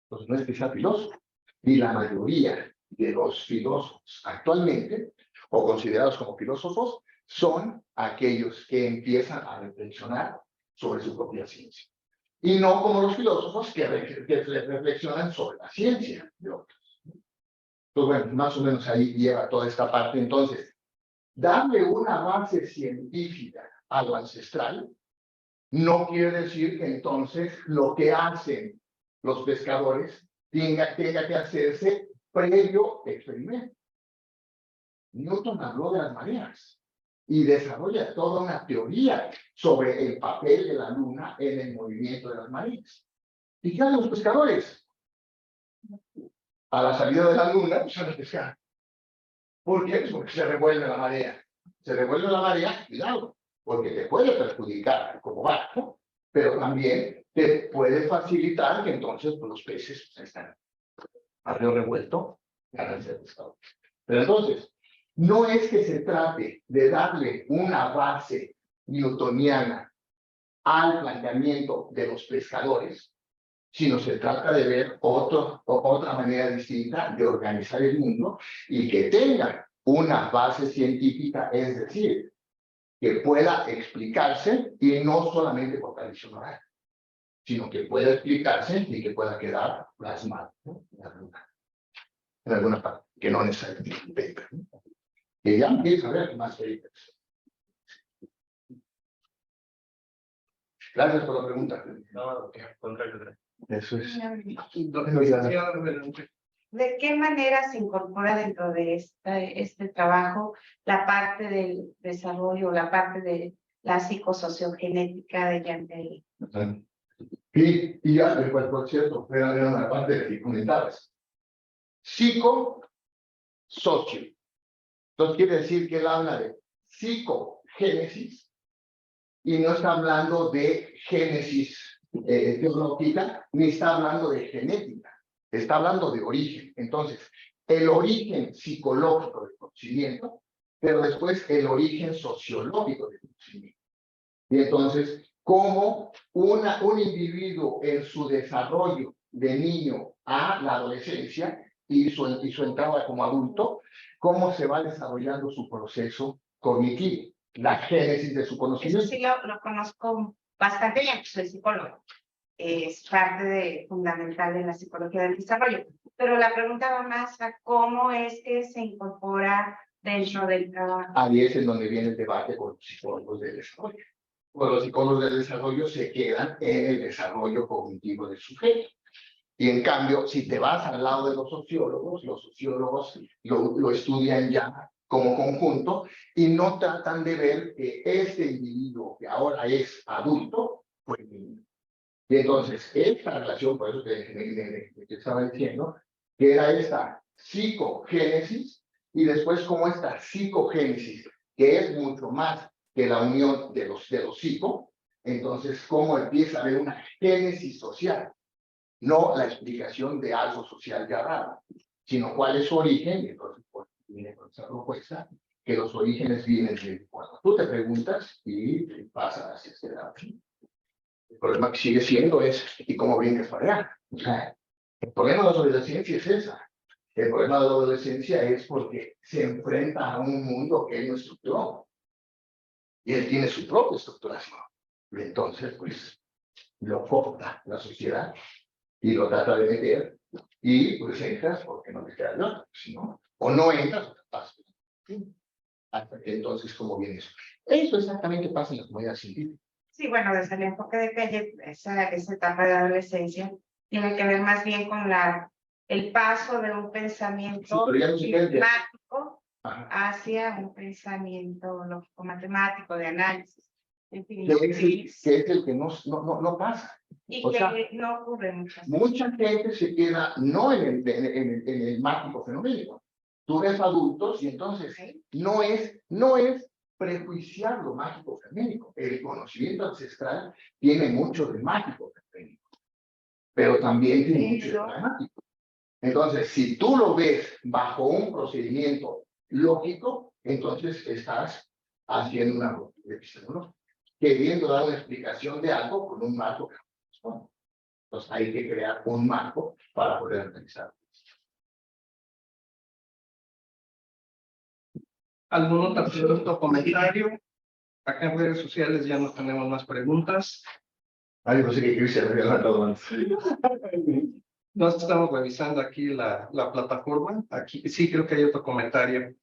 Entonces no es que sea filósofo, y la mayoría de los filósofos actualmente, o considerados como filósofos, son aquellos que empiezan a reflexionar sobre su propia ciencia. Y no como los filósofos que reflexionan sobre la ciencia de otros. Pues bueno, más o menos ahí lleva toda esta parte. Entonces, darle una base científica a lo ancestral no quiere decir que entonces lo que hacen los pescadores tenga que hacerse previo experimento. Newton habló de las mareas y desarrolla toda una teoría sobre el papel de la luna en el movimiento de las mareas. ¿Y qué hacen los pescadores? A la salida de la luna, pues van a pescar. ¿Por qué? Pues porque se revuelve la marea. Se revuelve la marea, cuidado, porque te puede perjudicar como barco, pero también te puede facilitar que entonces pues, los peces pues, están a río revuelto, ganan ser pescadores. Pero entonces, no es que se trate de darle una base newtoniana al planteamiento de los pescadores, sino se trata de ver otra manera distinta de organizar el mundo y que tenga una base científica, es decir, que pueda explicarse y no solamente por tradición oral, sino que pueda explicarse y que pueda quedar plasmado, ¿no? En alguna parte, que no necesariamente en paper, ¿no? Que ya empieza a ver más papers. Gracias por la pregunta. No, contrario. Eso es. ¿De qué manera se incorpora dentro de este trabajo la parte del desarrollo, la parte de la psicosociogenética de Yandel? Y ya, por cierto, era una parte de que comentabas. Psico, socio. Entonces quiere decir que él habla de psicogénesis y no está hablando de génesis teológica, ni está hablando de genética, está hablando de origen. Entonces, el origen psicológico del conocimiento, pero después el origen sociológico del conocimiento. Y entonces, cómo un individuo en su desarrollo de niño a la adolescencia y su entrada como adulto, cómo se va desarrollando su proceso cognitivo, la génesis de su Eso conocimiento. sí lo conozco bastante bien, pues soy psicólogo. Es parte fundamental de la psicología del desarrollo. Pero la pregunta va más a cómo es que se incorpora dentro del trabajo. Ahí es en donde viene el debate con los psicólogos del desarrollo. Pues los psicólogos del desarrollo se quedan en el desarrollo cognitivo del sujeto. Y en cambio, si te vas al lado de los sociólogos lo estudian ya como conjunto y no tratan de ver que este individuo que ahora es adulto fue niño. Y entonces, esta relación, por eso que estaba diciendo, que era esta psicogénesis, y después como esta psicogénesis, que es mucho más que la unión de los psico, entonces cómo empieza a haber una génesis social, no la explicación de algo social ya raro, sino cuál es su origen, y entonces pues, viene con esa propuesta, que los orígenes vienen de cuando tú te preguntas y pasa hacia este lado. El problema que sigue siendo es, ¿y cómo vienes para allá? O sea, el problema de la adolescencia es esa. El problema de la adolescencia es porque se enfrenta a un mundo que él no estructuró. Y él tiene su propia estructuración. Y entonces, pues, lo corta la sociedad y lo trata de meter. Y pues entras porque no te queda nada, sino, o no entras o te pasas. Hasta que entonces, ¿cómo viene eso? Eso exactamente pasa en la comunidad científica. Sí, bueno, desde el enfoque de Piaget, esa etapa de adolescencia tiene que ver más bien con el paso de un pensamiento sistemático hacia un pensamiento lógico-matemático de análisis. En fin, que es el que no pasa. Y o que sea, no ocurre muchas veces. Mucha gente se queda no en el mágico fenoménico. Tú ves adultos y entonces no es prejuiciar lo mágico feménico. El conocimiento ancestral tiene mucho de mágico feménico, pero también tiene mucho de dramático. Entonces, si tú lo ves bajo un procedimiento lógico, entonces estás haciendo una ruptura epistemológica, queriendo dar una explicación de algo con un marco que no corresponde. Entonces, hay que crear un marco para poder analizar. ¿Algún otro pregunta o comentario? Acá en redes sociales ya no tenemos más preguntas. Ay, no sé qué Cristian había levantado antes. Nos estamos revisando aquí la plataforma. Aquí sí creo que hay otro comentario.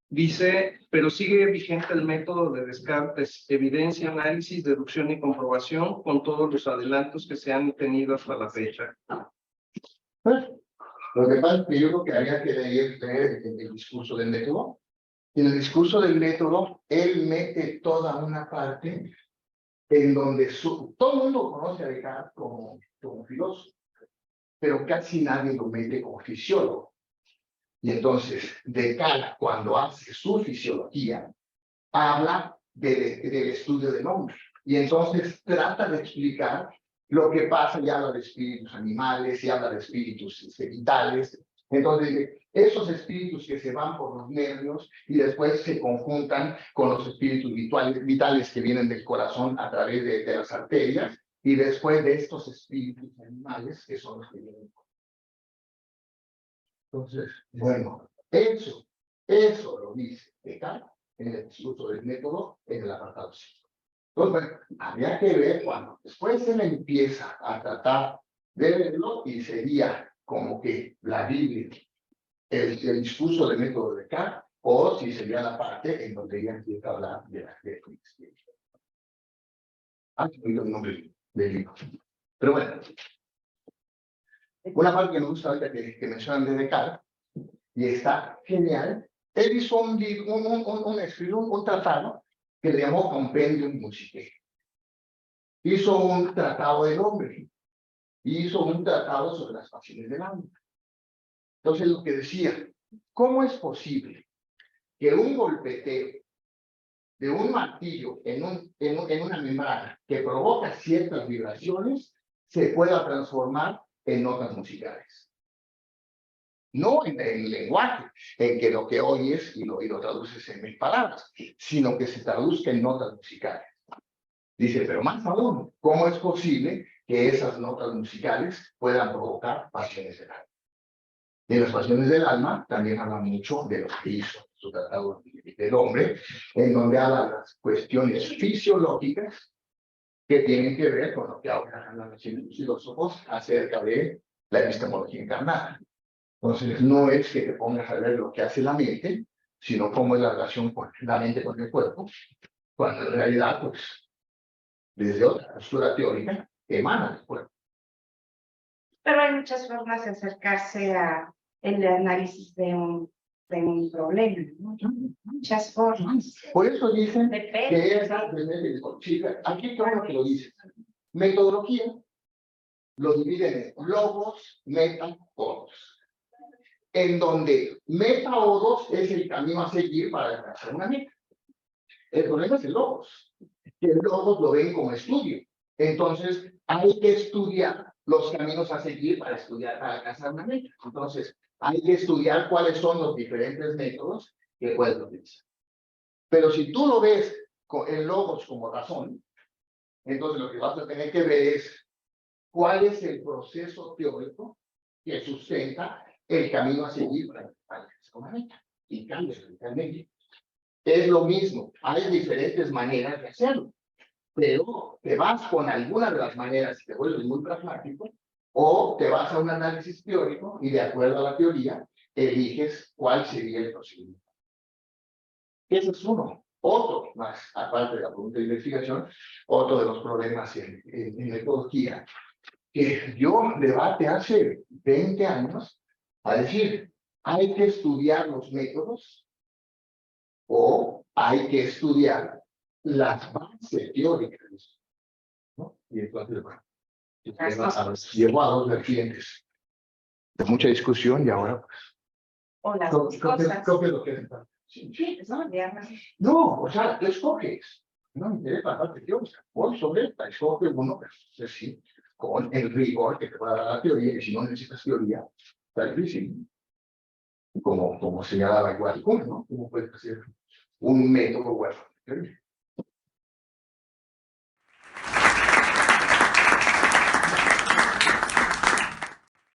Dice, pero sigue vigente el método de Descartes, evidencia, análisis, deducción y comprobación con todos los adelantos que se han tenido hasta la fecha. Lo que pasa es que yo creo que había que leer el discurso del método. En el discurso del método, él mete toda una parte en donde todo el mundo conoce a Descartes como filósofo, pero casi nadie lo mete como fisiólogo. Y entonces, Descartes, cuando hace su fisiología, habla del estudio del hombre. Y entonces trata de explicar lo que pasa, y habla de espíritus animales, y habla de espíritus vitales. Entonces, esos espíritus que se van por los nervios y después se conjuntan con los espíritus vitales que vienen del corazón a través de las arterias, y después de estos espíritus animales que son los que vienen. Entonces, bueno, eso lo dice Descartes en el discurso del método en el apartado 5. Entonces, bueno, habría que ver cuando después se le empieza a tratar de verlo y sería como que la Biblia, el discurso del método de Descartes, o si sería la parte en donde ella empieza a hablar de la experiencia. Se me olvidó el nombre del libro. Pero bueno, una parte que me gusta ahorita que mencionan de Descartes, y está genial. Él hizo escribió un tratado que le llamó Compendium Musicae. Hizo un tratado del hombre. Hizo un tratado sobre las pasiones del alma. Entonces, lo que decía, ¿cómo es posible que un golpeteo de un martillo en una membrana que provoca ciertas vibraciones se pueda transformar en notas musicales? No en el lenguaje, en que lo que oyes y lo traduces en 1000 palabras, sino que se traduzca en notas musicales. Dice, pero más aún, ¿cómo es posible que esas notas musicales puedan provocar pasiones del alma? Y en las pasiones del alma también habla mucho de lo que hizo su tratado del hombre, en donde habla de las cuestiones fisiológicas que tienen que ver con lo que ahora hablan los filósofos acerca de la epistemología encarnada. Entonces, no es que te pongas a ver lo que hace la mente, sino cómo es la relación con la mente con el cuerpo, cuando en realidad, pues, desde otra postura teórica, emana del cuerpo. Pero hay muchas formas de acercarse a el análisis de un problema, ¿no? Muchas formas. Por eso dicen Depende. que esa, chica, aquí claro que lo dice. Metodología lo dividen en logos, meta, odos. En donde meta odos es el camino a seguir para alcanzar una meta. El problema es el logos. Que el logos lo ven como estudio. Entonces, hay que estudiar los caminos a seguir para estudiar, para alcanzar una meta. Entonces, hay que estudiar cuáles son los diferentes métodos que puedes utilizar. Pero si tú lo ves en logos como razón, entonces lo que vas a tener que ver es cuál es el proceso teórico que sustenta el camino a seguir para alcanzar una meta. Y cambia radicalmente. Es lo mismo, hay diferentes maneras de hacerlo, pero te vas con alguna de las maneras y te vuelves muy pragmático, o te vas a un análisis teórico y de acuerdo a la teoría, eliges cuál sería el procedimiento. Ese es uno. Otro más, aparte de la pregunta de investigación, otro de los problemas en metodología, que dio debate hace 20 años, a decir, hay que estudiar los métodos o hay que estudiar las bases teóricas, ¿no? Y entonces, bueno, llevó a dos vertientes de mucha discusión y ahora, pues, O las creo dos que cosas. lo que es. Sí, Estudiarlas. no, o sea, tú escoges. No me interesa la parte teórica. Voy sobre esta, escoge uno, pues sí, con el rigor que te va a dar la teoría, y si no necesitas teoría, está difícil. Como señalaba igual, ¿no? ¿Cómo puedes hacer un método huérfano de teoría?